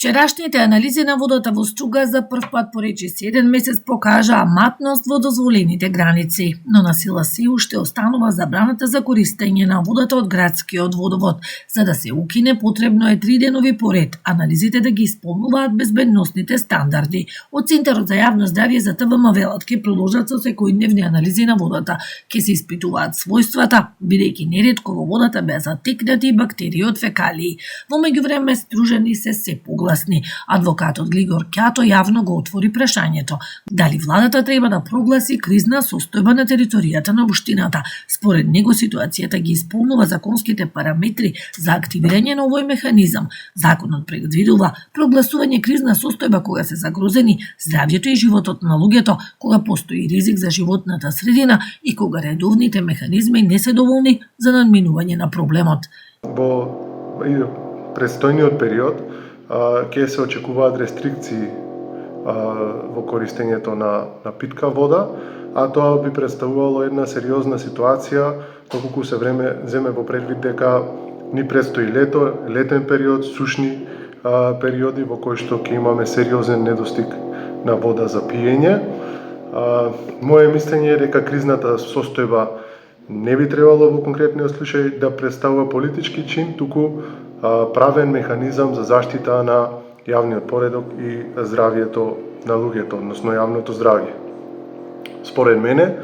Вчерашните анализи на водата во Струга за прв пат по речиси еден месец покажаа матност во дозволените граници, но на сила се уште останува забраната за користење на водата од градскиот водовод. За да се укине потребно е 3 денови поред анализите да ги исполнуваат безбедносните стандарди. Од Центарот за јавно здравје за ТВМ велат ке продолжат со секојдневни анализи на водата, ке се испитуваат својствата, бидејќи неретко во водата беа затекнати бактерии од фекалии. Во меѓувреме стружени се погласни. Адвокатот Глигор Ќато јавно го отвори прашањето дали владата треба да прогласи кризна состојба на територијата на општината. Според него ситуацијата ги исполнува законските параметри за активирање на овој механизам. Законот предвидува прогласување кризна состојба кога се загрозени здравјето и животот на луѓето, кога постои ризик за животната средина и кога редовните механизми не се доволни за надминување на проблемот. Во престојниот период ќе се очекуваат рестрикции во користењето на питка вода, а тоа би представувало една сериозна ситуација доколку се земе во предвид дека ни предстои летен период, сушни периоди во кои што ќе имаме сериозен недостиг на вода за пиење. Моje мислење е дека кризната состојба не би требало во конкретниот случај да представува политички чин, туку правен механизам за заштита на јавниот поредок и здравјето на луѓето, односно јавното здравје. Според мене,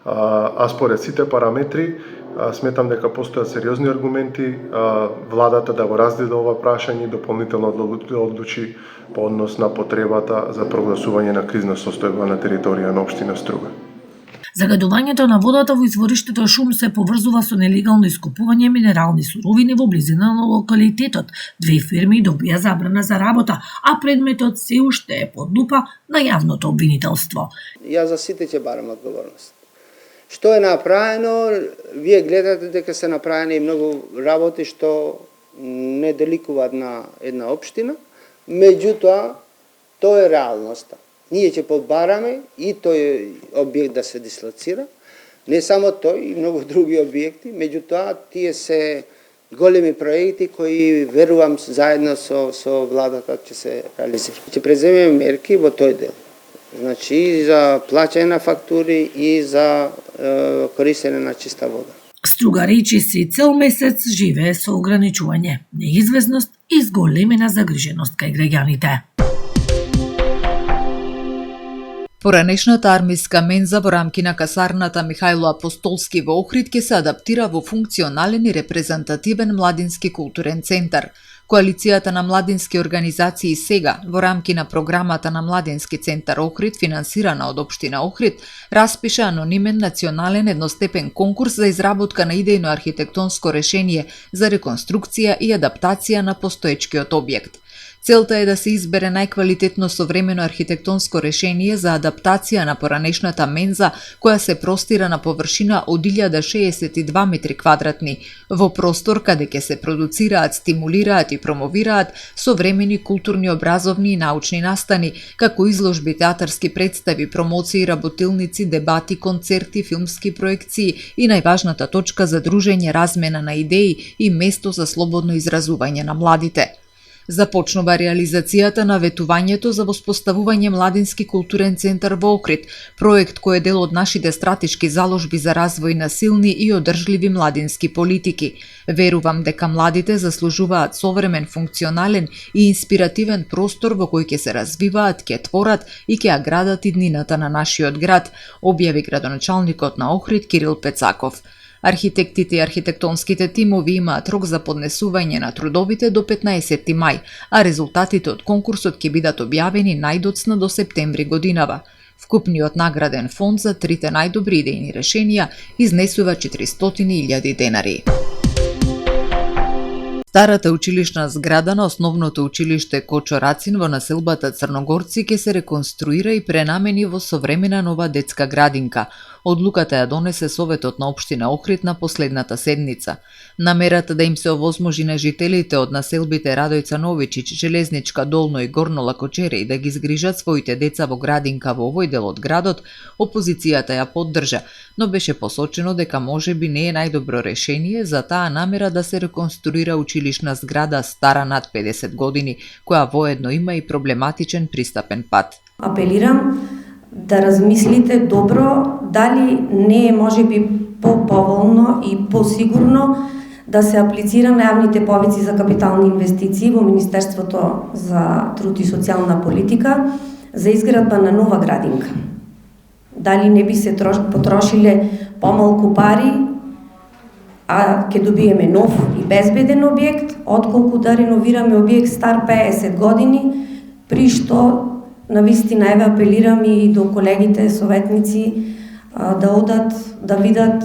а според сите параметри, сметам дека постојат сериозни аргументи владата да го разгледа ова прашање и дополнително да одлучи по однос на потребата за прогласување на кризна состојба на територија на општина Струга. Загадувањето на водата во извориштето шум се поврзува со нелегално искупување минерални суровини во близина на локалитетот. 2 фирми добија забрана за работа, а предметот се уште е под лупа на јавното обвинителство. Јас за сите ќе барам одговорност. Што е направено, вие гледате дека се направени многу работи што не деликуваат на една општина, меѓутоа тоа е реалноста. Ние ќе побараме и тој објект да се дислоцира, не само тој, и многу други објекти, меѓутоа тие се големи проекти кои верувам заедно со владата ќе се реализираат. Ќе преземеме мерки во тој дел. Значи и за плаќање на фактури и за користење на чиста вода. Струга речиси цел месец живее со ограничување, неизвестност и зголемена загриженост кај граѓаните. Поранешната армиска менза во рамки на касарната Михајло Апостолски во Охрид ќе се адаптира во функционален и репрезентативен младински културен центар. Коалицијата на младински организации сега, во рамки на програмата на Младински центар Охрид, финансирана од општина Охрид, распиша анонимен национален едностепен конкурс за изработка на идејно архитектонско решение за реконструкција и адаптација на постоечкиот објект. Целта е да се избере најквалитетно современо архитектонско решение за адаптација на поранешната менза, која се простира на површина од 1062 метри квадратни, во простор каде ќе се продуцираат, стимулираат и промовираат современи културни, образовни и научни настани, како изложби, театарски представи, промоции, работилници, дебати, концерти, филмски проекции и најважната точка за дружење, размена на идеи и место за слободно изразување на младите. Започнува реализацијата на ветувањето за воспоставување Младински културен центар во Охрид, проект кој е дел од нашите стратешки заложби за развој на силни и одржливи младински политики. Верувам дека младите заслужуваат современ, функционален и инспиративен простор во кој ќе се развиваат, ќе творат и ќе ја градат иднината на нашиот град, објави градоначалникот на Охрид Кирил Пецаков. Архитектите и архитектонските тимови имаат рок за поднесување на трудовите до 15 мај, а резултатите од конкурсот ќе бидат објавени најдоцна до септември годинава. Вкупниот награден фонд за трите најдобри идејни решенија изнесува 400.000 денари. Старата училишна зграда на основното училиште Кочо Рацин во населбата Црногорци ќе се реконструира и пренамени во современа нова детска градинка. Одлуката ја донесе Советот на општина Охрид на последната седница. Намерата да им се овозможи на жителите од населбите Радојца Новичич, Железничка, Долно и Горно Лакочере и да ги згрижат своите деца во градинка во овој дел од градот, опозицијата ја поддржа, но беше посочено дека можеби не е најдобро решение за таа намера да се реконструира училиште училишна зграда стара над 50 години, која воедно има и проблематичен пристапен пат. Апелирам да размислите добро дали не е можеби по-поволно и по-сигурно да се аплицира на јавните повици за капитални инвестиции во Министерството за труд и социјална политика за изградба на нова градинка. Дали не би се потрошиле помалку пари, а ќе добиеме нов и безбеден објект, отколку да реновираме објект стар 50 години, при што навистина еве апелирам и до колегите советници да одат, да видат.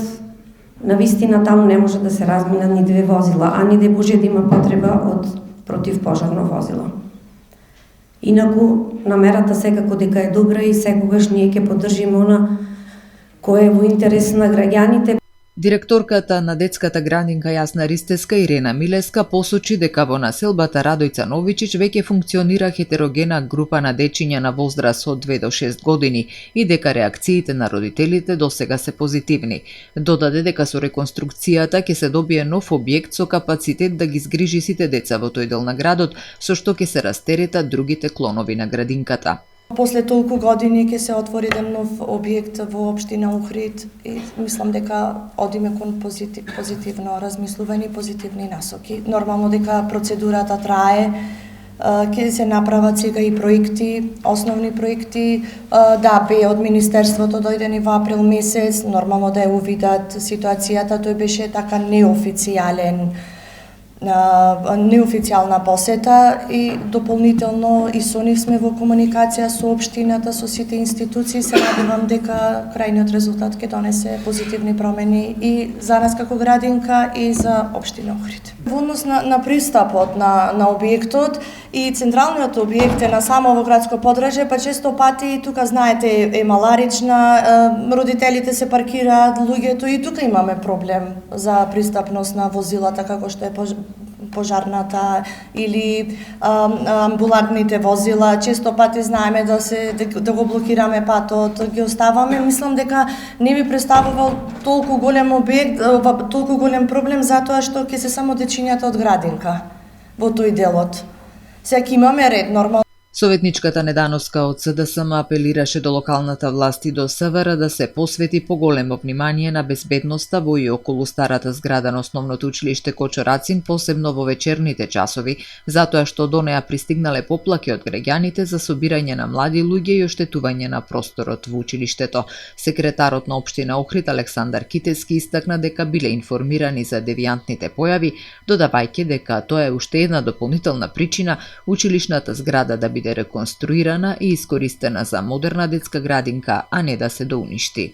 Навистина таму не може да се разминат ни две возила, а ни де Боже да има потреба од противпожарно возило. Инаку, намерата секако дека е добра и секогаш ние ќе поддржиме она кој е во интерес на граѓаните. Директорката на детската градинка Јасна Ристеска Ирена Милеска посочи дека во населбата Радојца Новичич веќе функционира хетерогена група на дечиња на возраст од 2 до 6 години и дека реакциите на родителите досега се позитивни. Додаде дека со реконструкцијата ќе се добие нов објект со капацитет да ги згрижи сите деца во тој дел на градот, со што ќе се растеретат другите клонови на градинката. После толку години ќе се отвори еден нов објект во општина Охрид и мислам дека одиме кон позитивно размислување и позитивни насоки. Нормално дека процедурата трае, ќе се направат сега и проекти, основни проекти, да бе од Министерството дојдени во април месец, нормално да ја увидат ситуацијата, тој беше така неофицијална посета и дополнително и со нив сме во комуникација со општината, со сите институции. Се надевам дека крајниот резултат ќе донесе позитивни промени и за нас како градинка и за општина Охрид. Во однос на пристапот на објектот и централниот објект е на само во градско подрачје, па често пати тука знаете е маларична, родителите се паркираат, луѓето и тука имаме проблем за пристапност на возилата како што е пожарната или амбулантните возила. Често пати знаеме да го блокираме патот, ги оставаме. Мислам дека не би представувал толку голем објект, толку голем проблем затоа што ќе се само дечињата од градинка во тој делот. Сега имаме ред нормално. Советничката Недановска од СДСМ апелираше до локалната власт и до СВР да се посвети поголемо внимание на безбедноста во и околу старата зграда на основното училиште Кочо Рацин, посебно во вечерните часови, затоа што до неа пристигнале поплаки од граѓаните за собирање на млади луѓе и оштетување на просторот во училиштето. Секретарот на општина Охрид Александар Китески истакна дека биле информирани за девијантните појави, додавајќи дека тоа е уште една дополнителна причина училишната зграда да биде реконструирана и искористена за модерна детска градинка, а не да се доуништи.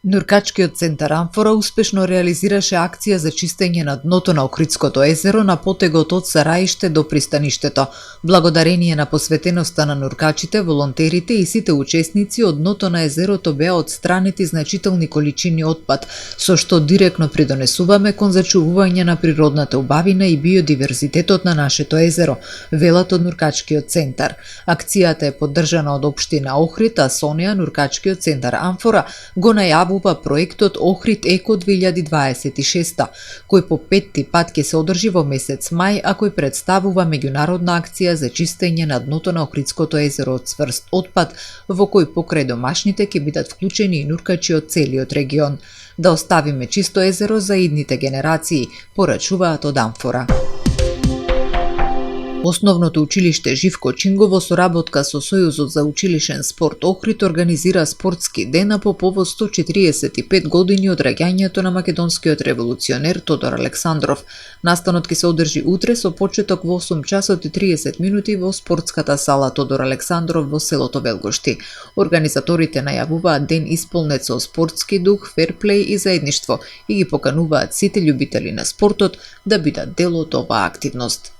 Нуркачкиот центар Амфора успешно реализираше акција за чистење на дното на Охридското езеро на потегот од Сараиште до пристаништето. Благодарение на посветеноста на нуркачите, волонтерите и сите учесници, од дното на езерото беа отстранети значителни количини отпад, со што директно придонесуваме кон зачувување на природната убавина и биодиверзитетот на нашето езеро, велат од Нуркачкиот центар. Акцијата е поддржана од општина Охрид, а со неа Нуркачкиот центар Амфора го најавува проектот Охрид Еко 2026, кој по петти пат ќе се одржи во месец мај, а кој представува меѓународна акција за чистење на дното на Охридското езеро од цврст отпад, во кој покрај домашните ќе бидат вклучени и нуркачи од целиот регион. Да оставиме чисто езеро за идните генерации, порачуваат од Амфора. Основното училиште Живко Чинго во соработка со Сојузот за училишен спорт Охрид организира спортски ден по повод 145 години од раѓањето на македонскиот револуционер Тодор Александров. Настанот ќе се одржи утре со почеток во 8 часот и 30 минути во спортската сала Тодор Александров во селото Велгошти. Организаторите најавуваат ден исполнет со спортски дух, ферплеј и заедништво и ги покануваат сите љубители на спортот да бидат дел од оваа активност.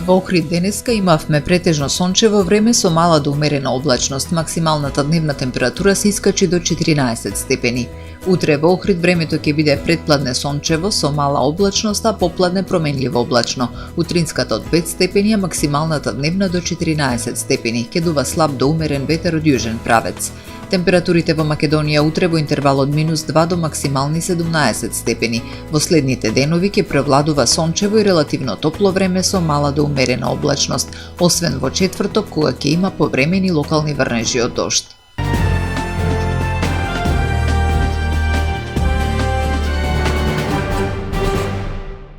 Во Охрид денеска имавме претежно сончево време со мала до умерена облачност. Максималната дневна температура се искачи до 14 степени. Утре во Охрид времето ќе биде предпладне сончево со мала облачност, а попладне променливо облачно. Утринската од 5 степени, а максималната дневна до 14 степени. Ќе дува слаб до умерен ветер од јужен правец. Температурите во Македонија утре во интервал од -2 до максимални 17 степени. Во следните денови ќе превладува сончево и релативно топло време со мала до умерена облачност, освен во четврток кога ќе има повремени локални врнежи од дожд.